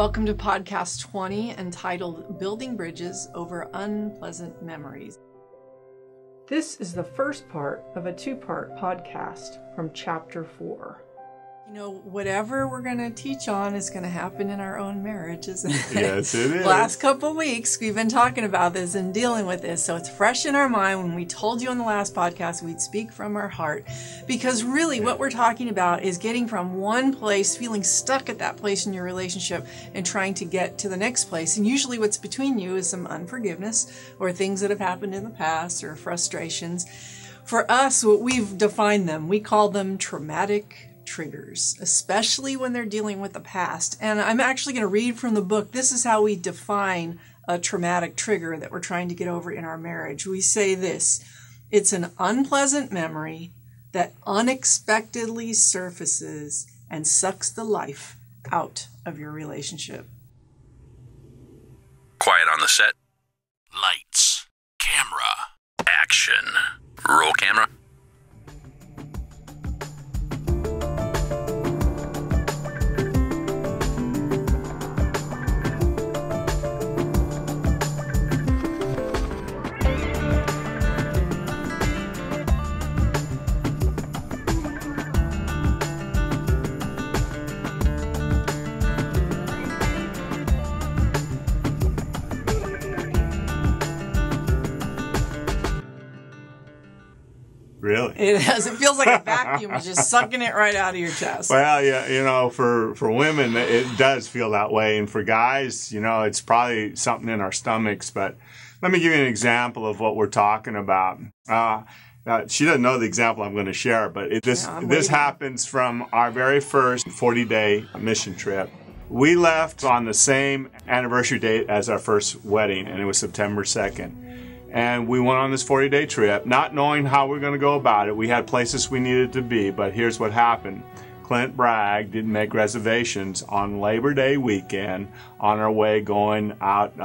Welcome to podcast 20, entitled Building Bridges Over Unpleasant Memories. This is the first part of a two-part podcast from chapter 4. You know, whatever we're going to teach on is going to happen in our own marriage, isn't it? Yes, it is. Last couple of weeks, we've been talking about this and dealing with this, so it's fresh in our mind. When we told you on the last podcast, we'd speak from our heart. Because really, what we're talking about is getting from one place, feeling stuck at that place in your relationship, and trying to get to the next place. And usually what's between you is some unforgiveness, or things that have happened in the past, or frustrations. For us, what we've defined them, we call them traumatic triggers, especially when they're dealing with the past. And I'm actually going to read from the book. This is how we define a traumatic trigger that we're trying to get over in our marriage. We say this: it's an unpleasant memory that unexpectedly surfaces and sucks the life out of your relationship. Quiet on the set. Lights. Camera. Action. Roll camera. Really? It does. It feels like a vacuum is just sucking it right out of your chest. Well, yeah, you know, for women, it does feel that way. And for guys, you know, it's probably something in our stomachs. But let me give you an example of what we're talking about. She doesn't know the example I'm going to share, but this happens from our very first 40-day mission trip. We left on the same anniversary date as our first wedding, and it was September 2nd. And we went on this 40-day trip, not knowing how we were going to go about it. We had places we needed to be, but here's what happened. Clint Bragg didn't make reservations on Labor Day weekend on our way going out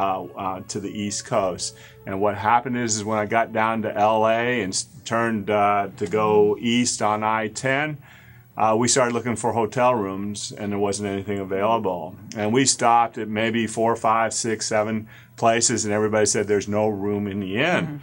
to the East Coast. And what happened is when I got down to L.A. and turned to go east on I-10, we started looking for hotel rooms, and there wasn't anything available. And we stopped at maybe 4, 5, 6, 7 places, and everybody said there's no room in the inn. Mm-hmm.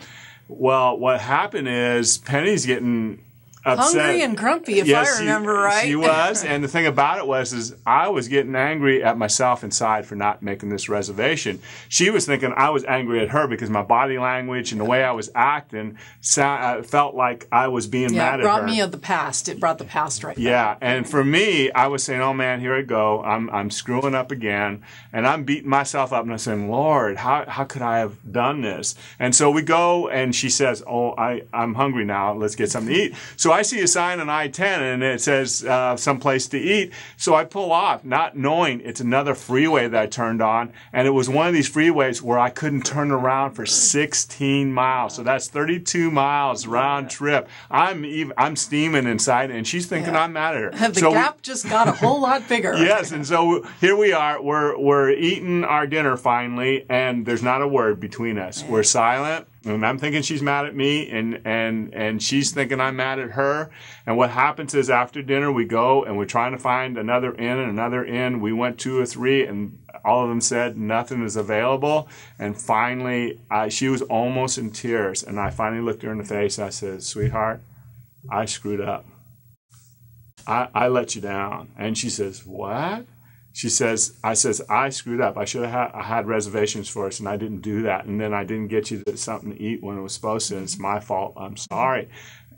Well, what happened is Penny's getting upset. Hungry and grumpy, if I remember right. She was, and the thing about it was I was getting angry at myself inside for not making this reservation. She was thinking I was angry at her because my body language and the way I was acting felt like I was being mad at her. It brought me of the past. It brought the past right back. Yeah, and for me, I was saying, oh man, here I go. I'm screwing up again, and I'm beating myself up, and I'm saying, Lord, how could I have done this? And so we go, and she says, oh, I'm hungry now. Let's get something to eat. So I see a sign on I-10 and it says someplace to eat. So I pull off, not knowing it's another freeway that I turned on. And it was one of these freeways where I couldn't turn around for 16 miles. So that's 32 miles round trip. I'm steaming inside, and she's thinking I'm mad at her. The gap just got a whole lot bigger. Yes, and so here we are. We're eating our dinner finally, and there's not a word between us. We're silent. And I'm thinking she's mad at me, and she's thinking I'm mad at her. And what happens is after dinner we go and we're trying to find another inn and another inn. We went 2 or 3, and all of them said nothing is available. And finally, she was almost in tears. And I finally looked her in the face. And I said, sweetheart, I screwed up. I let you down. And she says, what? She says, I screwed up. I should have had reservations for us, and I didn't do that. And then I didn't get you something to eat when it was supposed to, and it's my fault. I'm sorry.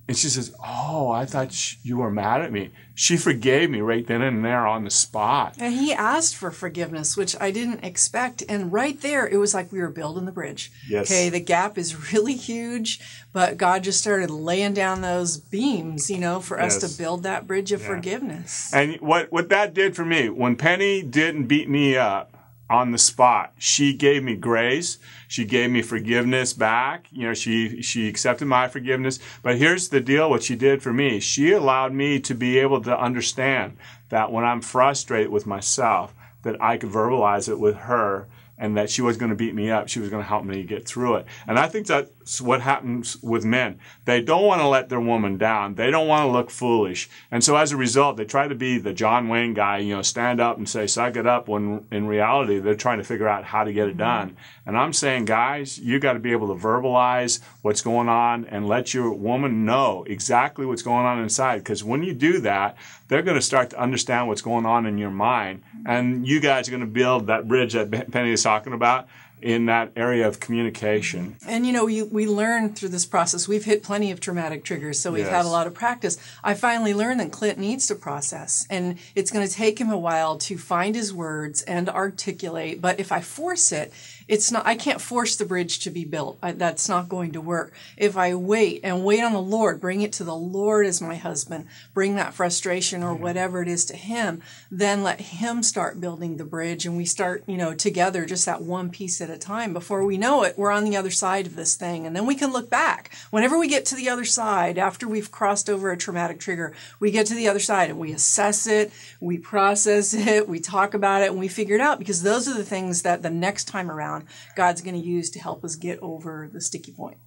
And she says, oh, I thought you were mad at me. She forgave me right then and there on the spot. And he asked for forgiveness, which I didn't expect. And right there, it was like we were building the bridge. Yes. Okay, the gap is really huge, but God just started laying down those beams, for us to build that bridge of forgiveness. And what that did for me, when Penny didn't beat me up on the spot, she gave me grace. She gave me forgiveness back. She accepted my forgiveness. But here's the deal, what she did for me. She allowed me to be able to understand that when I'm frustrated with myself, that I could verbalize it with her, and that she was going to beat me up. She was going to help me get through it. And I think that's what happens with men. They don't want to let their woman down. They don't want to look foolish. And so as a result, they try to be the John Wayne guy, stand up and say, suck it up, when in reality, they're trying to figure out how to get it done. And I'm saying, guys, you got to be able to verbalize what's going on and let your woman know exactly what's going on inside. Because when you do that, they're going to start to understand what's going on in your mind. And you guys are going to build that bridge that Penny is talking about in that area of communication. And we learn through this process. We've hit plenty of traumatic triggers, so we've had a lot of practice. I finally learned that Clint needs to process, and it's going to take him a while to find his words and articulate. But if I force it, I can't force the bridge to be built. That's not going to work. If I wait on the Lord, bring it to the Lord as my husband, bring that frustration or whatever it is to him, then let him start building the bridge, and we start, together, just that one piece at a time. Before we know it, we're on the other side of this thing, and then we can look back. Whenever we get to the other side, after we've crossed over a traumatic trigger, we get to the other side and we assess it, we process it, we talk about it, and we figure it out, because those are the things that the next time around God's going to use to help us get over the sticky point.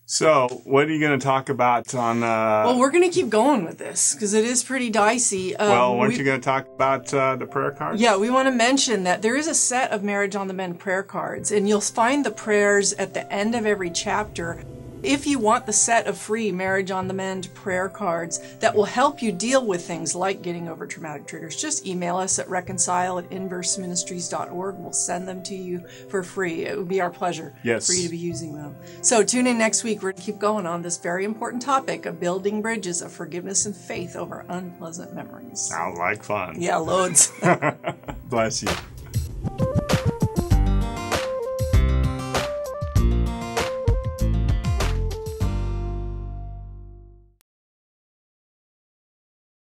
So, what are you going to talk about on... Well, we're going to keep going with this, because it is pretty dicey. Weren't you going to talk about the prayer cards? Yeah, we want to mention that there is a set of Marriage on the Mend prayer cards, and you'll find the prayers at the end of every chapter. If you want the set of free Marriage on the Mend prayer cards that will help you deal with things like getting over traumatic triggers, just email us at reconcile@inverseministries.org. We'll send them to you for free. It would be our pleasure for you to be using them. So tune in next week. We're going to keep going on this very important topic of building bridges of forgiveness and faith over unpleasant memories. Sounds like fun. Yeah, loads. Bless you.